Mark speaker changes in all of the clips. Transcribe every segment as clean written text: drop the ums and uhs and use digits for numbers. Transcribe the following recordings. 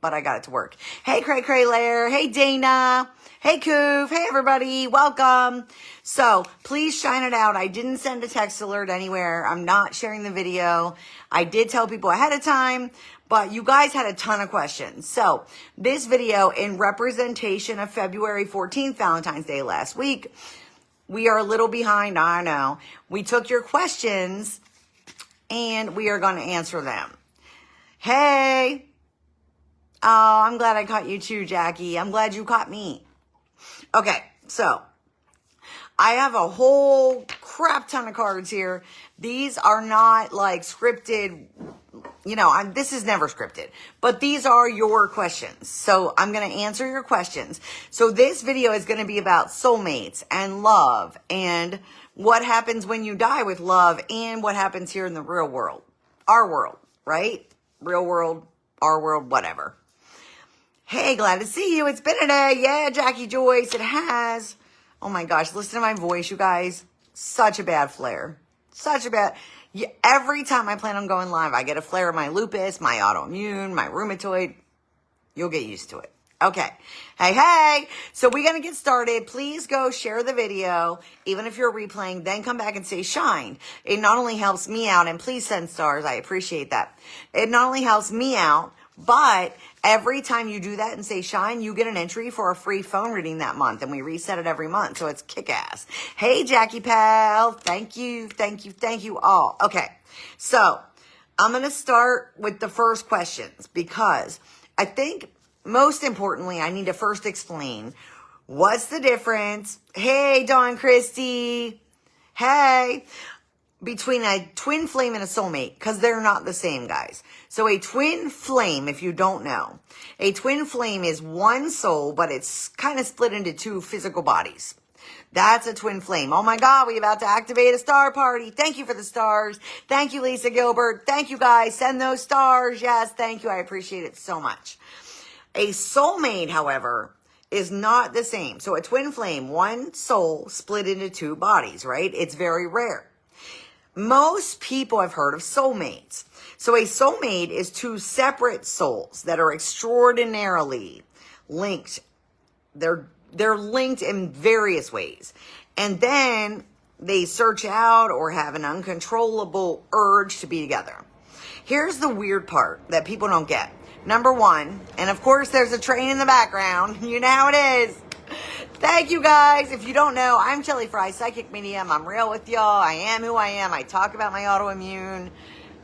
Speaker 1: but I got it to work. Hey, Cray Cray Lair. Hey, Dana. Hey, Coof. Hey, everybody. Welcome. So please shine it out. I didn't send a text alert anywhere. I'm not sharing the video. I did tell people ahead of time, but you guys had a ton of questions. So this video, in representation of February 14th, Valentine's Day last week, we are a little behind. I know. We took your questions and we are going to answer them. Hey. Oh, I'm glad I caught you too, Jackie. I'm glad you caught me. Okay, so I have a whole crap ton of cards here. These are not like scripted, this is never scripted, but these are your questions. So I'm going to answer your questions. So this video is going to be about soulmates and love and what happens when you die with love and what happens here in the real world, our world, right? Real world, our world, whatever. Hey, glad to see you. It's been a day. Yeah, Jackie Joyce, it has. Oh my gosh, listen to my voice, you guys. Such a bad flare. Every time I plan on going live, I get a flare of my lupus, my autoimmune, my rheumatoid. You'll get used to it. Okay. Hey. So we're going to get started. Please go share the video. Even if you're replaying, then come back and say shine. It not only helps me out, and please send stars. I appreciate that. It not only helps me out, but every time you do that and say shine, you get an entry for a free phone reading that month. And we reset it every month. So it's kick-ass. Hey, Jackie Pal. Thank you all. Okay. So I'm going to start with the first questions because I think most importantly, I need to first explain what's the difference. Hey, Dawn Christie. Hey. Between a twin flame and a soulmate, because they're not the same, guys. So a twin flame, if you don't know, a twin flame is one soul, but it's kind of split into two physical bodies. That's a twin flame. Oh my God, we're about to activate a star party. Thank you for the stars. Thank you, Lisa Gilbert. Thank you, guys. Send those stars. Yes, thank you. I appreciate it so much. A soulmate, however, is not the same. So a twin flame, one soul split into two bodies, right? It's very rare. Most people have heard of soulmates. So a soulmate is two separate souls that are extraordinarily linked. They're linked in various ways. And then they search out or have an uncontrollable urge to be together. Here's the weird part that people don't get. Number one, and of course there's a train in the background. You know how it is. Thank you, guys. If you don't know, I'm Shelly Fry, Psychic Medium. I'm real with y'all. I am who I am. I talk about my autoimmune.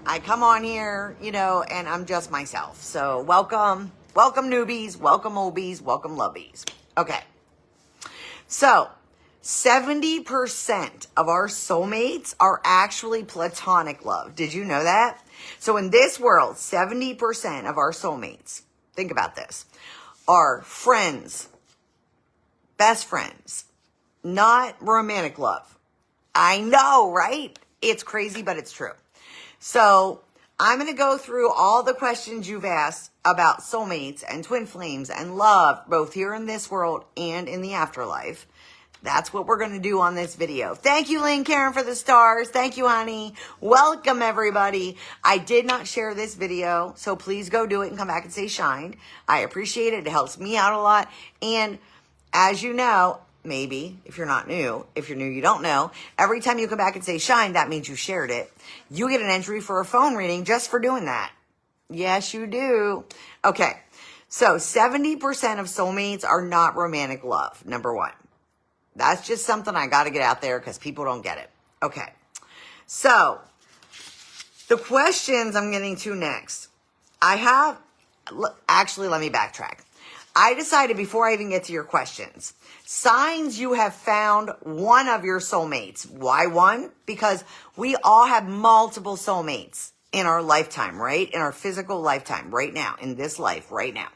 Speaker 1: I come on here, and I'm just myself. So welcome. Welcome, newbies. Welcome, oldies. Welcome, lovies. Okay. So 70% of our soulmates are actually platonic love. Did you know that? So in this world, 70% of our soulmates, think about this, are friends, best friends, not romantic love. I know, right? It's crazy, but it's true. So I'm going to go through all the questions you've asked about soulmates and twin flames and love, both here in this world and in the afterlife. That's what we're going to do on this video. Thank you, Lynn Karen, for the stars. Thank you, honey. Welcome, everybody. I did not share this video, so please go do it and come back and say shine. I appreciate it. It helps me out a lot. And as you know, maybe, if you're not new, if you're new, you don't know, every time you come back and say shine, that means you shared it. You get an entry for a phone reading just for doing that. Yes, you do. Okay, so 70% of soulmates are not romantic love, number one. That's just something I got to get out there because people don't get it. Okay, so the questions I'm getting to next. Actually, let me backtrack. I decided before I even get to your questions, signs you have found one of your soulmates. Why one? Because we all have multiple soulmates in our lifetime, right? In our physical lifetime, right now, in this life, right now.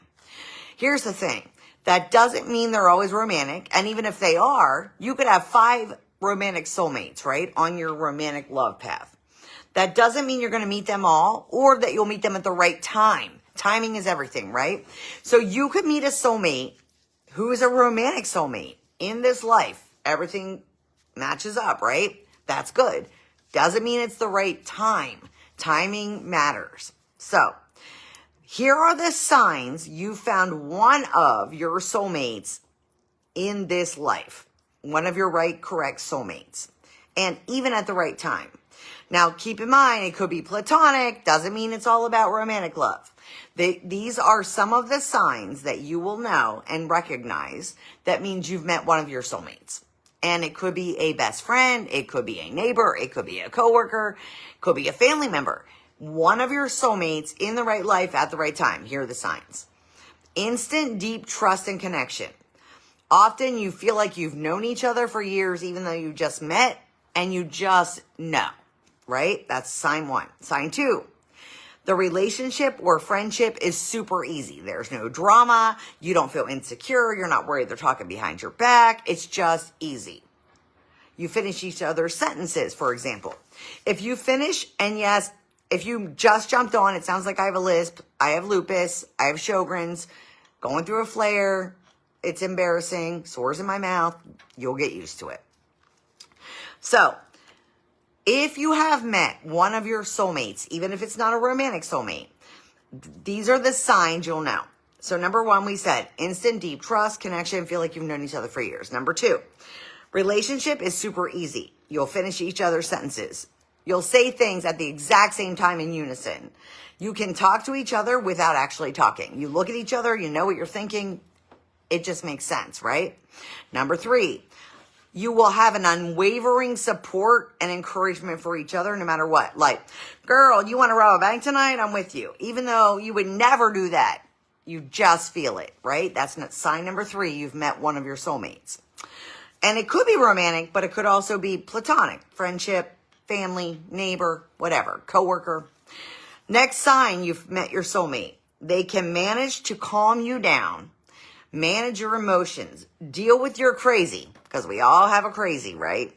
Speaker 1: Here's the thing. That doesn't mean they're always romantic. And even if they are, you could have 5 romantic soulmates, right? On your romantic love path. That doesn't mean you're going to meet them all or that you'll meet them at the right time. Timing is everything, right? So you could meet a soulmate who is a romantic soulmate in this life. Everything matches up, right? That's good. Doesn't mean it's the right time. Timing matters. So Here are the signs you found one of your soulmates in this life. One of your correct soulmates. And even at the right time. Now, keep in mind, it could be platonic. Doesn't mean it's all about romantic love. These are some of the signs that you will know and recognize that means you've met one of your soulmates. And it could be a best friend. It could be a neighbor. It could be a coworker. It could be a family member. One of your soulmates in the right life at the right time. Here are the signs. Instant, deep trust and connection. Often you feel like you've known each other for years, even though you just met and you just know, right? That's sign 1. Sign 2. The relationship or friendship is super easy. There's no drama. You don't feel insecure. You're not worried they're talking behind your back. It's just easy. You finish each other's sentences, for example. If you finish, and yes, if you just jumped on, it sounds like I have a lisp. I have lupus. I have Sjogren's. Going through a flare. It's embarrassing. Sores in my mouth. You'll get used to it. So, if you have met one of your soulmates, even if it's not a romantic soulmate, these are the signs you'll know. So number 1, we said instant deep trust, connection, feel like you've known each other for years. Number 2, relationship is super easy. You'll finish each other's sentences. You'll say things at the exact same time in unison. You can talk to each other without actually talking. You look at each other, you know what you're thinking. It just makes sense, right? Number 3, you will have an unwavering support and encouragement for each other no matter what. Like, girl, you want to rob a bank tonight? I'm with you. Even though you would never do that, you just feel it, right? That's sign number 3. You've met one of your soulmates. And it could be romantic, but it could also be platonic. Friendship, family, neighbor, whatever, coworker. Next sign you've met your soulmate. They can manage to calm you down, manage your emotions, deal with your crazy. Because we all have a crazy, right?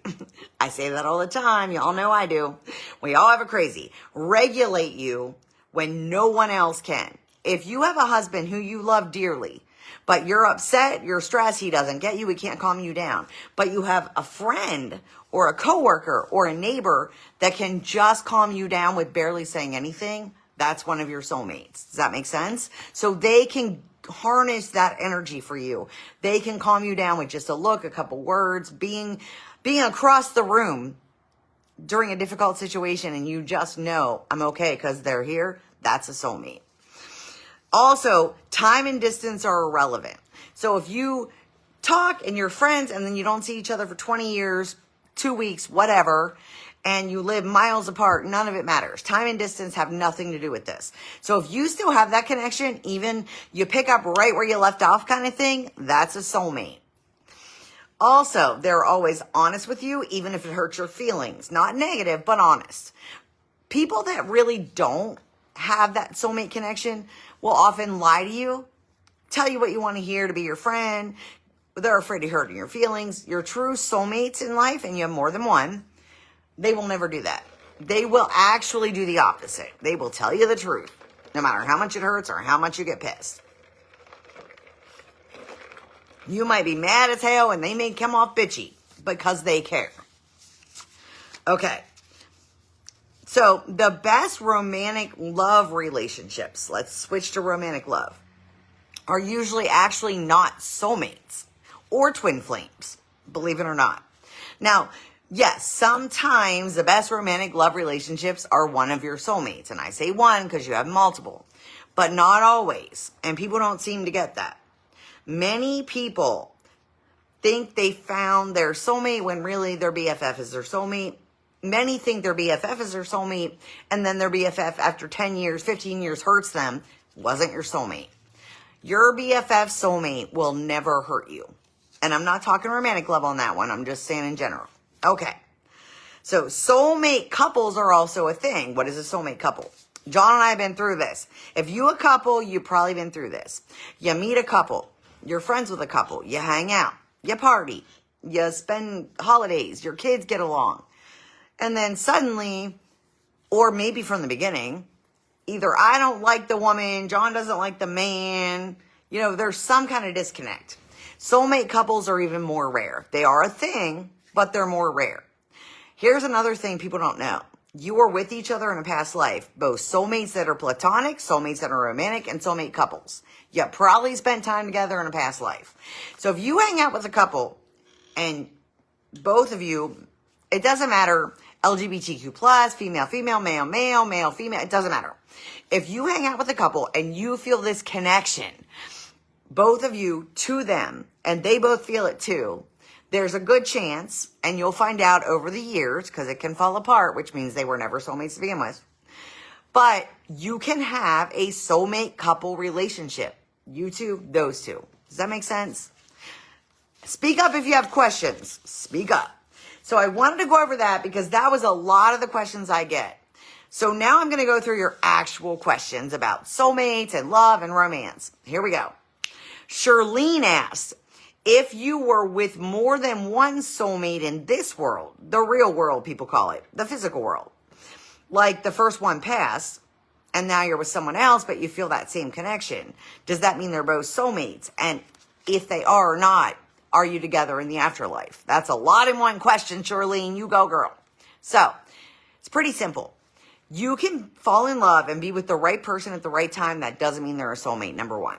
Speaker 1: I say that all the time. Y'all know I do. We all have a crazy. Regulate you when no one else can. If you have a husband who you love dearly, but you're upset, you're stressed, he doesn't get you, he can't calm you down. But you have a friend or a coworker or a neighbor that can just calm you down with barely saying anything, that's one of your soulmates. Does that make sense? So they can harness that energy for you. They can calm you down with just a look, a couple words, being across the room during a difficult situation, and you just know I'm okay because they're here. That's a soulmate. Also, time and distance are irrelevant. So if you talk and you're friends and then you don't see each other for 20 years, 2 weeks, whatever, and you live miles apart, none of it matters. Time and distance have nothing to do with this. So if you still have that connection, even you pick up right where you left off kind of thing, that's a soulmate. Also, they're always honest with you, even if it hurts your feelings. Not negative, but honest. People that really don't have that soulmate connection will often lie to you, tell you what you want to hear to be your friend. They're afraid of hurting your feelings. Your true soulmates in life, and you have more than one, they will never do that. They will actually do the opposite. They will tell you the truth, no matter how much it hurts or how much you get pissed. You might be mad as hell and they may come off bitchy because they care. Okay. So the best romantic love relationships, let's switch to romantic love, are usually actually not soulmates or twin flames, believe it or not. Now, yes, sometimes the best romantic love relationships are one of your soulmates. And I say one because you have multiple, but not always. And people don't seem to get that. Many people think they found their soulmate when really their BFF is their soulmate. Many think their BFF is their soulmate, and then their BFF after 10 years, 15 years hurts them, wasn't your soulmate. Your BFF soulmate will never hurt you. And I'm not talking romantic love on that one. I'm just saying in general. Okay. So soulmate couples are also a thing. What is a soulmate couple? John and I have been through this. If you a couple, you've probably been through this. You meet a couple. You're friends with a couple. You hang out. You party. You spend holidays. Your kids get along. And then suddenly, or maybe from the beginning, either I don't like the woman, John doesn't like the man. You know, there's some kind of disconnect. Soulmate couples are even more rare. They are a thing, but they're more rare. Here's another thing people don't know. You were with each other in a past life, both soulmates that are platonic, soulmates that are romantic, and soulmate couples. You probably spent time together in a past life. So if you hang out with a couple and both of you, it doesn't matter, LGBTQ plus, female, female, male, male, male, female, it doesn't matter. If you hang out with a couple and you feel this connection, both of you to them, and they both feel it too, there's a good chance, and you'll find out over the years, because it can fall apart, which means they were never soulmates to begin with, but you can have a soulmate couple relationship. You two, those two. Does that make sense? Speak up if you have questions. Speak up. So I wanted to go over that because that was a lot of the questions I get. So now I'm going to go through your actual questions about soulmates and love and romance. Here we go. Charlene asked, if you were with more than one soulmate in this world, the real world people call it, the physical world, like the first one passed and now you're with someone else, but you feel that same connection, does that mean they're both soulmates? And if they are or not, are you together in the afterlife? That's a lot in one question, Charlene. You go, girl. So it's pretty simple. You can fall in love and be with the right person at the right time. That doesn't mean they're a soulmate, number one.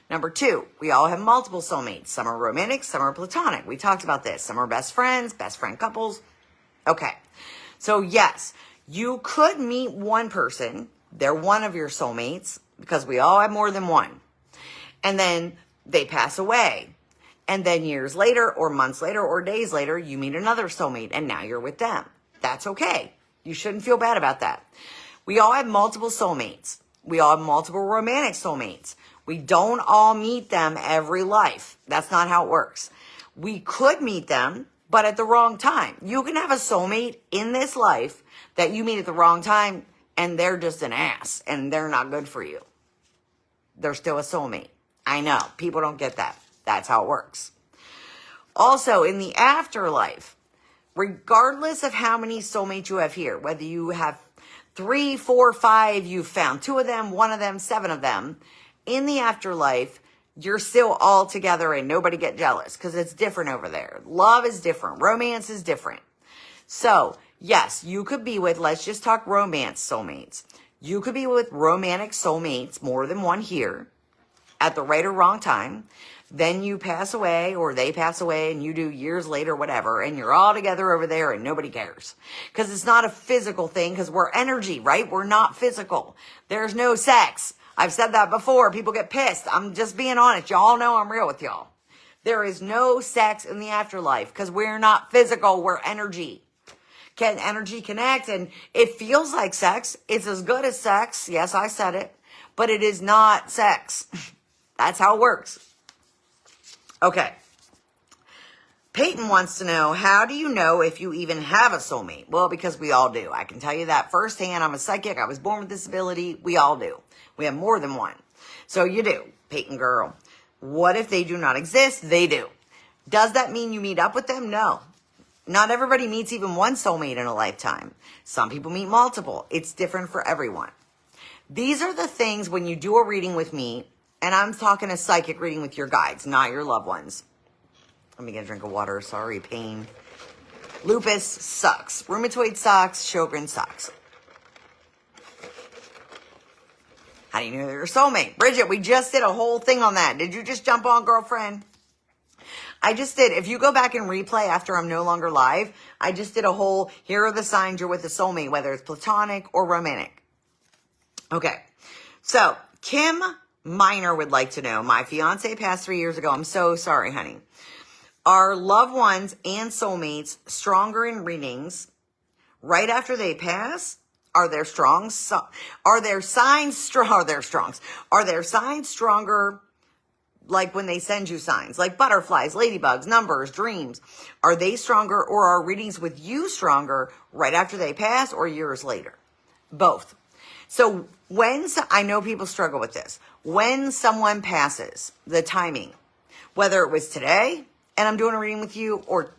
Speaker 1: Number two, we all have multiple soulmates. Some are romantic, some are platonic. We talked about this. Some are best friends, best friend couples. Okay. So yes, you could meet one person. They're one of your soulmates because we all have more than one. And then they pass away. And then years later or months later or days later, you meet another soulmate and now you're with them. That's okay. You shouldn't feel bad about that. We all have multiple soulmates. We all have multiple romantic soulmates. We don't all meet them every life. That's not how it works. We could meet them, but at the wrong time. You can have a soulmate in this life that you meet at the wrong time and they're just an ass and they're not good for you. They're still a soulmate. I know. People don't get that. That's how it works. Also, in the afterlife, regardless of how many soulmates you have here, whether you have 3, 4, 5, you've found 2 of them, 1 of them, 7 of them, in the afterlife, you're still all together and nobody get jealous because it's different over there. Love is different. Romance is different. So, yes, you could be with, let's just talk romance soulmates. You could be with romantic soulmates, more than one here, at the right or wrong time. Then you pass away or they pass away and you do years later, whatever, and you're all together over there and nobody cares. Because it's not a physical thing because we're energy, right? We're not physical. There's no sex. I've said that before. People get pissed. I'm just being honest. Y'all know I'm real with y'all. There is no sex in the afterlife because we're not physical. We're energy. Can energy connect? And it feels like sex. It's as good as sex. Yes, I said it. But it is not sex. That's how it works. Okay. Peyton wants to know, how do you know if you even have a soulmate? Well, because we all do. I can tell you that firsthand. I'm a psychic. I was born with this ability. We all do. We have more than one. So you do, Peyton girl. What if they do not exist? They do. Does that mean you meet up with them? No. Not everybody meets even one soulmate in a lifetime. Some people meet multiple. It's different for everyone. These are the things when you do a reading with me, and I'm talking a psychic reading with your guides, not your loved ones. Let me get a drink of water. Sorry, pain. Lupus sucks. Rheumatoid sucks. Sjogren sucks. How do you know they're your soulmate? Bridget, we just did a whole thing on that. Did you just jump on, girlfriend? I just did. If you go back and replay after I'm no longer live, I just did a whole, here are the signs you're with a soulmate, whether it's platonic or romantic. Okay. So, Kim Minor would like to know, my fiance passed 3 years ago. I'm so sorry, honey. Are loved ones and soulmates stronger in readings right after they pass? Are their signs stronger like when they send you signs, like butterflies, ladybugs, numbers, dreams? Are they stronger, or are readings with you stronger right after they pass or years later? Both. So I know people struggle with this. When someone passes, the timing, whether it was today and I'm doing a reading with you or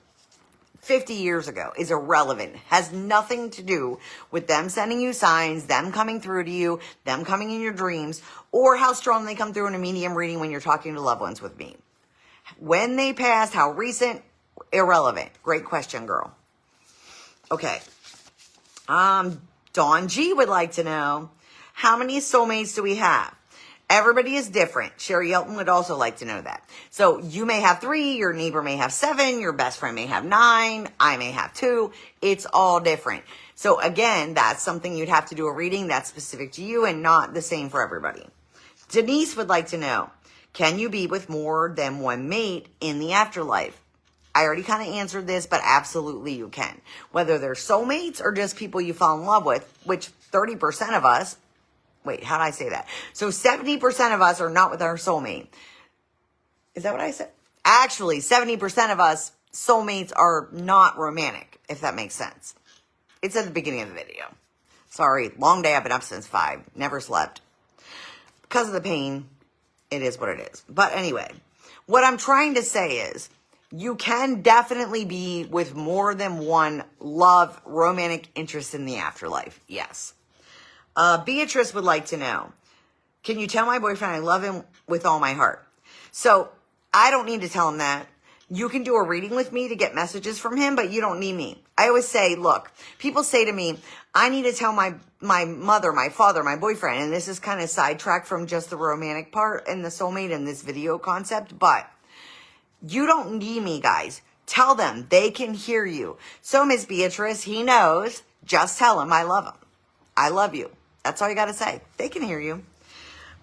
Speaker 1: 50 years ago, is irrelevant. Has nothing to do with them sending you signs, them coming through to you, them coming in your dreams, or how strong they come through in a medium reading when you're talking to loved ones with me. When they passed, how recent, irrelevant. Great question, girl. Okay. Dawn G would like to know, how many soulmates do we have? Everybody is different. Sherry Yelton would also like to know that. So you may have 3, your neighbor may have 7, your best friend may have 9, I may have 2. It's all different. So again, that's something you'd have to do a reading that's specific to you and not the same for everybody. Denise would like to know, can you be with more than one mate in the afterlife? I already kind of answered this, but absolutely you can. Whether they're soulmates or just people you fall in love with, which 30% of us, wait, how did I say that? So 70% of us are not with our soulmate. Is that what I said? Actually, 70% of us soulmates are not romantic, if that makes sense. It's at the beginning of the video. Sorry, long day. I've been up since 5. Never slept. Because of the pain, it is what it is. But anyway, what I'm trying to say is, you can definitely be with more than one love, romantic interest in the afterlife. Yes. Beatrice would like to know, can you tell my boyfriend I love him with all my heart? So I don't need to tell him that. You can do a reading with me to get messages from him, but you don't need me. I always say, look, people say to me, I need to tell my mother, my father, my boyfriend, and this is kind of sidetracked from just the romantic part and the soulmate and this video concept, but you don't need me, guys. Tell them. They can hear you. So, Miss Beatrice, he knows. Just tell him I love him. I love you. That's all you got to say. They can hear you.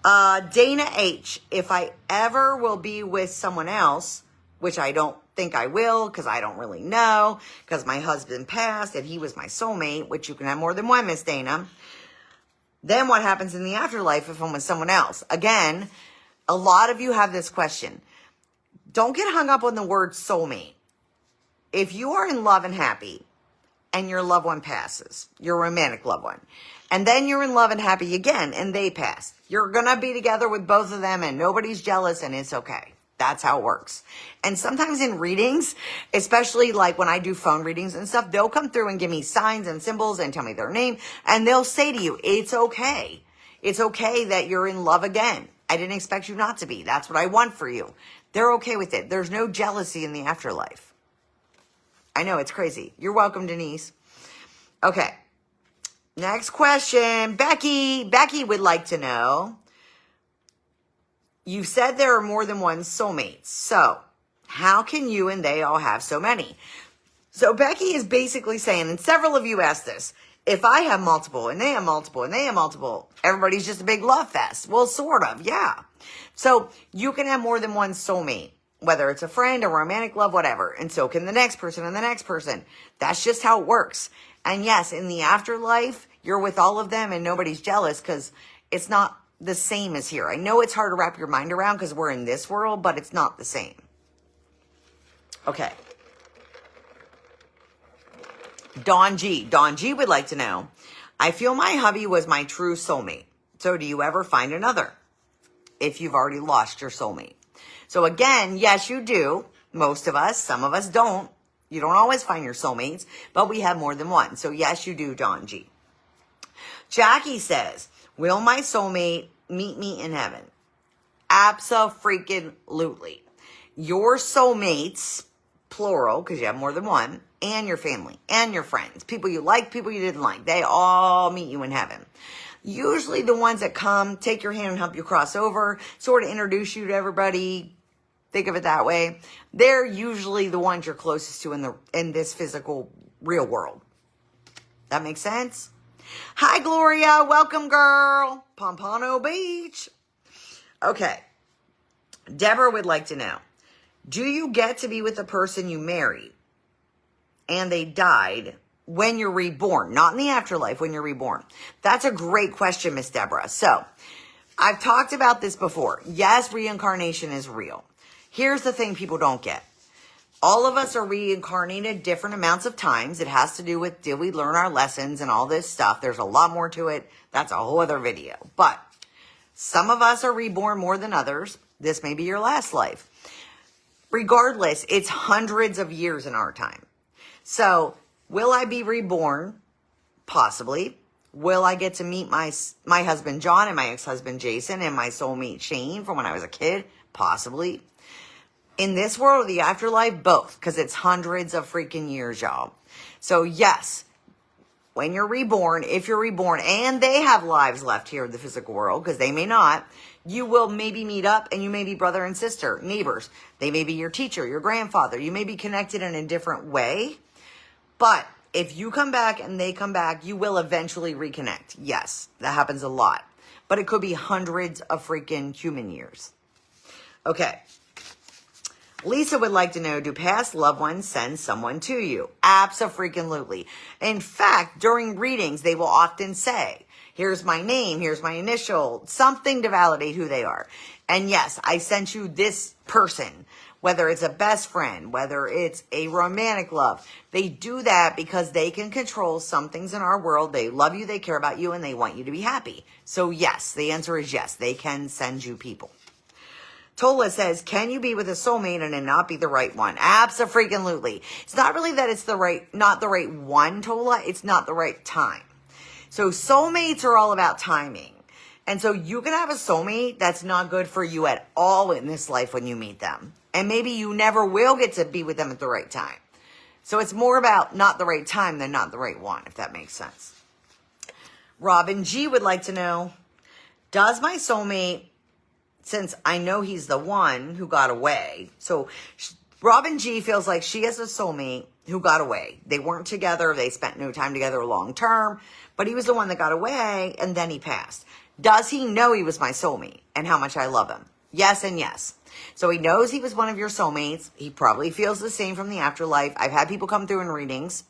Speaker 1: Dana H., if I ever will be with someone else, which I don't think I will because I don't really know, because my husband passed and he was my soulmate, which you can have more than one, Miss Dana. Then what happens in the afterlife if I'm with someone else? Again, a lot of you have this question. Don't get hung up on the word soulmate. If you are in love and happy and your loved one passes, your romantic loved one, and then you're in love and happy again and they pass, you're going to be together with both of them and nobody's jealous and it's okay. That's how it works. And sometimes in readings, especially like when I do phone readings and stuff, they'll come through and give me signs and symbols and tell me their name. And they'll say to you, it's okay. It's okay that you're in love again. I didn't expect you not to be. That's what I want for you. They're okay with it. There's no jealousy in the afterlife. I know, it's crazy. You're welcome, Denise. Okay. Next question. Becky. Becky would like to know, you said there are more than one soulmates. So how can you and they all have so many? So Becky is basically saying, and several of you asked this, if I have multiple and they have multiple and they have multiple, everybody's just a big love fest. Well, sort of, yeah. So you can have more than one soulmate, whether it's a friend, a romantic love, whatever. And so can the next person and the next person. That's just how it works. And yes, in the afterlife, you're with all of them and nobody's jealous because it's not the same as here. I know it's hard to wrap your mind around because we're in this world, but it's not the same. Okay. Dawn G. Dawn G would like to know, I feel my hubby was my true soulmate. So do you ever find another if you've already lost your soulmate? So again, yes, you do. Most of us, some of us don't. You don't always find your soulmates, but we have more than one. So yes, you do, Dawn G. Jackie says, will my soulmate meet me in heaven? Abso-freaking-lutely. Your soulmates, plural, because you have more than one, and your family, and your friends, people you like, people you didn't like, they all meet you in heaven. Usually the ones that come, take your hand and help you cross over, sort of introduce you to everybody, think of it that way. They're usually the ones you're closest to in this physical real world. That makes sense? Hi, Gloria. Welcome, girl. Pompano Beach. Okay. Deborah would like to know, do you get to be with the person you married and they died when you're reborn? Not in the afterlife, when you're reborn. That's a great question, Miss Deborah. So, I've talked about this before. Yes, reincarnation is real. Here's the thing people don't get. All of us are reincarnated different amounts of times. It has to do with, did we learn our lessons and all this stuff? There's a lot more to it. That's a whole other video. But some of us are reborn more than others. This may be your last life. Regardless, it's hundreds of years in our time. So, will I be reborn? Possibly. Will I get to meet my husband John and my ex-husband Jason and my soulmate Shane from when I was a kid? Possibly. In this world or the afterlife, both, because it's hundreds of freaking years, y'all. So yes, when you're reborn, if you're reborn, and they have lives left here in the physical world, because they may not, you will maybe meet up and you may be brother and sister, neighbors. They may be your teacher, your grandfather. You may be connected in a different way. But if you come back and they come back, you will eventually reconnect. Yes, that happens a lot. But it could be hundreds of freaking human years. Okay. Lisa would like to know, do past loved ones send someone to you? Abso-freaking-lutely. In fact, during readings, they will often say, here's my name, here's my initial, something to validate who they are. And yes, I sent you this person, whether it's a best friend, whether it's a romantic love. They do that because they can control some things in our world. They love you, they care about you, and they want you to be happy. So yes, the answer is yes, they can send you people. Tola says, can you be with a soulmate and it not be the right one? Abso-freaking-lutely. It's not really that it's not the right one, Tola. It's not the right time. So soulmates are all about timing. And so you can have a soulmate that's not good for you at all in this life when you meet them. And maybe you never will get to be with them at the right time. So it's more about not the right time than not the right one, if that makes sense. Robin G would like to know, does my soulmate, since I know he's the one who got away. So Robin G feels like she has a soulmate who got away. They weren't together. They spent no time together long term. But he was the one that got away and then he passed. Does he know he was my soulmate and how much I love him? Yes and yes. So he knows he was one of your soulmates. He probably feels the same from the afterlife. I've had people come through in readings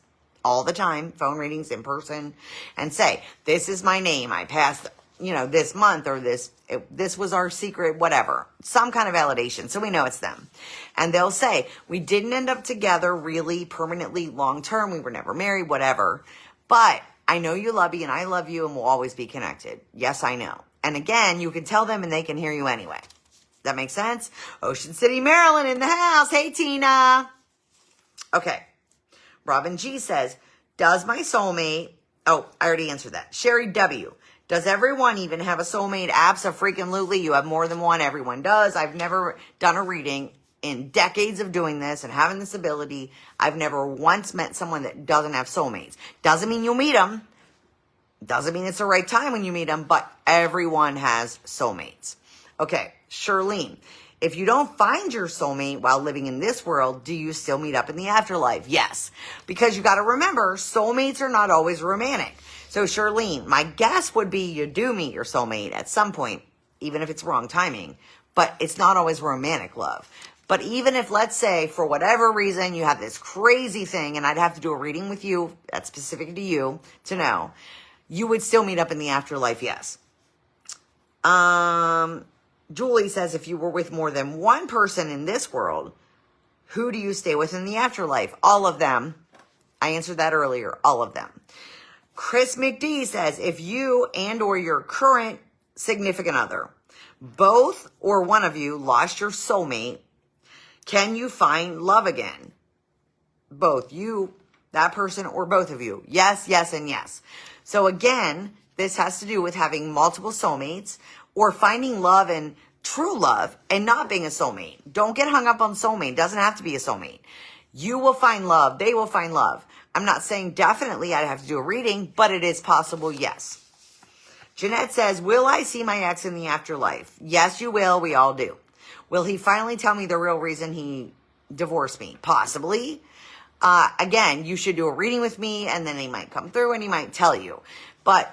Speaker 1: all the time, phone readings, in person, and say, this is my name. I passed this month, or this was our secret, whatever, some kind of validation. So we know it's them. And they'll say, we didn't end up together really permanently long term. We were never married, whatever. But I know you love me and I love you and we'll always be connected. Yes, I know. And again, you can tell them and they can hear you anyway. That makes sense? Ocean City, Maryland in the house. Hey, Tina. Okay. Robin G says, does my soulmate, I already answered that. Sherry W, does everyone even have a soulmate? Abso-freaking-lutely. You have more than one. Everyone does. I've never done a reading in decades of doing this and having this ability. I've never once met someone that doesn't have soulmates. Doesn't mean you'll meet them. Doesn't mean it's the right time when you meet them, but everyone has soulmates. Okay, Charlene, if you don't find your soulmate while living in this world, do you still meet up in the afterlife? Yes, because you got to remember, soulmates are not always romantic. So Charlene, my guess would be you do meet your soulmate at some point, even if it's wrong timing, but it's not always romantic love. But even if, let's say, for whatever reason, you have this crazy thing, and I'd have to do a reading with you that's specific to you to know, you would still meet up in the afterlife, yes. Julie says, if you were with more than one person in this world, who do you stay with in the afterlife? All of them. I answered that earlier, all of them. Chris McD says, if you and or your current significant other, both or one of you lost your soulmate, can you find love again? Both you, that person, or both of you. Yes, yes, and yes. So again, this has to do with having multiple soulmates or finding love and true love and not being a soulmate. Don't get hung up on soulmate. It doesn't have to be a soulmate. You will find love. They will find love. I'm not saying definitely I'd have to do a reading, but it is possible, yes. Jeanette says, will I see my ex in the afterlife? Yes, you will. We all do. Will he finally tell me the real reason he divorced me? Possibly. Again, you should do a reading with me, and then he might come through and he might tell you. But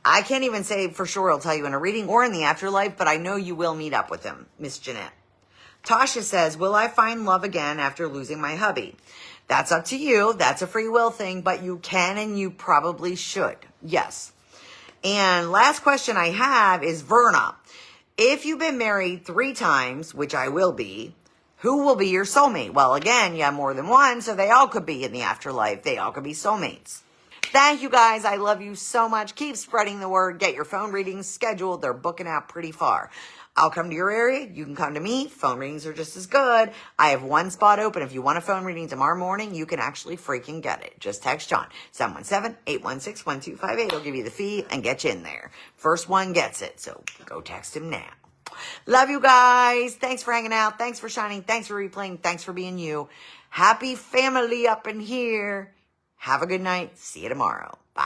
Speaker 1: I can't even say for sure he'll tell you in a reading or in the afterlife, but I know you will meet up with him, Miss Jeanette. Tasha says, will I find love again after losing my hubby? That's up to you. That's a free will thing, but you can and you probably should. Yes. And last question I have is Verna. If you've been married 3 times, which I will be, who will be your soulmate? Well, again, you have more than one, so they all could be in the afterlife. They all could be soulmates. Thank you, guys. I love you so much. Keep spreading the word. Get your phone readings scheduled. They're booking out pretty far. I'll come to your area. You can come to me. Phone readings are just as good. I have one spot open. If you want a phone reading tomorrow morning, you can actually freaking get it. Just text John, 717-816-1258. I'll give you the fee and get you in there. First one gets it. So go text him now. Love you guys. Thanks for hanging out. Thanks for shining. Thanks for replaying. Thanks for being you. Happy family up in here. Have a good night. See you tomorrow.